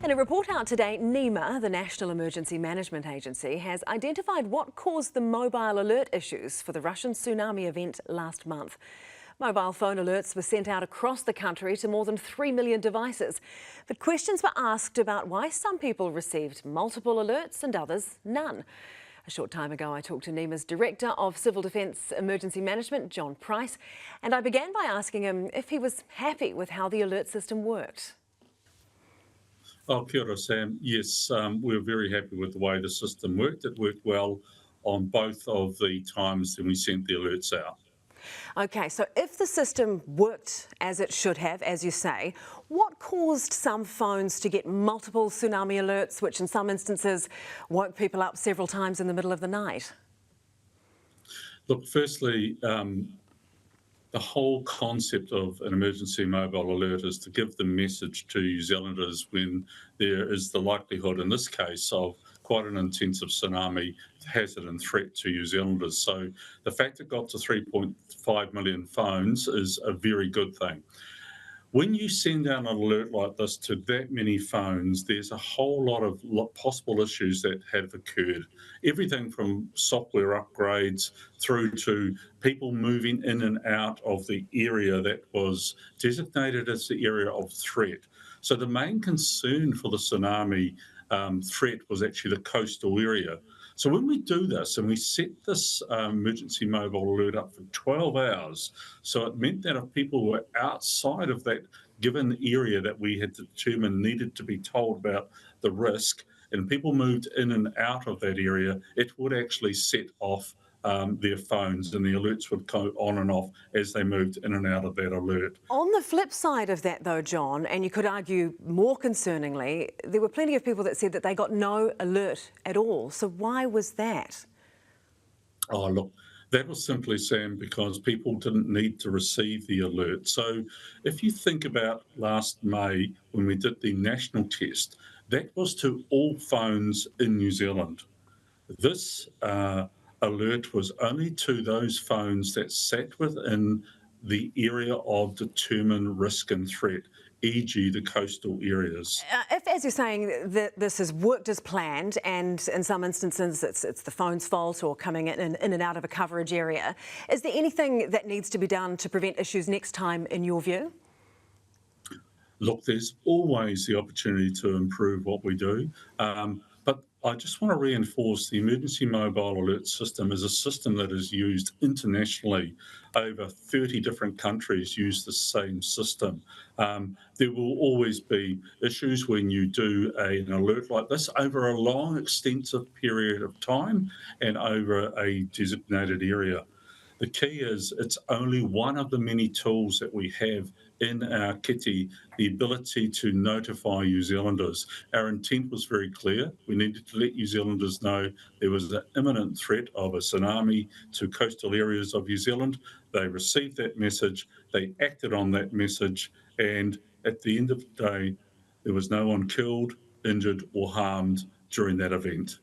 In a report out today, NEMA, the National Emergency Management Agency, has identified what caused the mobile alert issues for the Russian tsunami event last month. Mobile phone alerts were sent out across the country to more than 3 million devices. But questions were asked about why some people received multiple alerts and others none. A short time ago, I talked to NEMA's Director of Civil Defence Emergency Management, John Price, and I began by asking him if he was happy with how the alert system worked. Oh, kia ora, Sam. Yes, we're very happy with the way the system worked. It worked well on both of the times that we sent the alerts out. OK, so if the system worked as it should have, as you say, what caused some phones to get multiple tsunami alerts, which in some instances woke people up several times in the middle of the night? Look, firstly, the whole concept of an emergency mobile alert is to give the message to New Zealanders when there is the likelihood, in this case, of quite an intensive tsunami hazard and threat to New Zealanders. So the fact it got to 3.5 million phones is a very good thing. When you send out an alert like this to that many phones, there's a whole lot of possible issues that have occurred. Everything from software upgrades through to people moving in and out of the area that was designated as the area of threat. So the main concern for the tsunami threat was actually the coastal area. So when we do this and we set this emergency mobile alert up for 12 hours, so it meant that if people were outside of that given area that we had determined needed to be told about the risk, and people moved in and out of that area, it would actually set off their phones, and the alerts would go on and off as they moved in and out of that alert. On the flip side of that though, John, and you could argue more concerningly, there were plenty of people that said that they got no alert at all. So why was that? Oh, look, that was simply, Sam, because people didn't need to receive the alert. So if you think about last May when we did the national test, that was to all phones in New Zealand. This alert was only to those phones that sat within the area of determined risk and threat, e.g. the coastal areas. If, as you're saying, that this has worked as planned and in some instances it's the phone's fault or coming in and out of a coverage area, is there anything that needs to be done to prevent issues next time in your view? Look, there's always the opportunity to improve what we do. But I just want to reinforce the emergency mobile alert system is a system that is used internationally. Over 30 different countries use the same system. There will always be issues when you do an alert like this over a long, extensive period of time and over a designated area. The key is it's only one of the many tools that we have in our kitty, the ability to notify New Zealanders. Our intent was very clear. We needed to let New Zealanders know there was an imminent threat of a tsunami to coastal areas of New Zealand. They received that message, they acted on that message, and at the end of the day, there was no one killed, injured, or harmed during that event.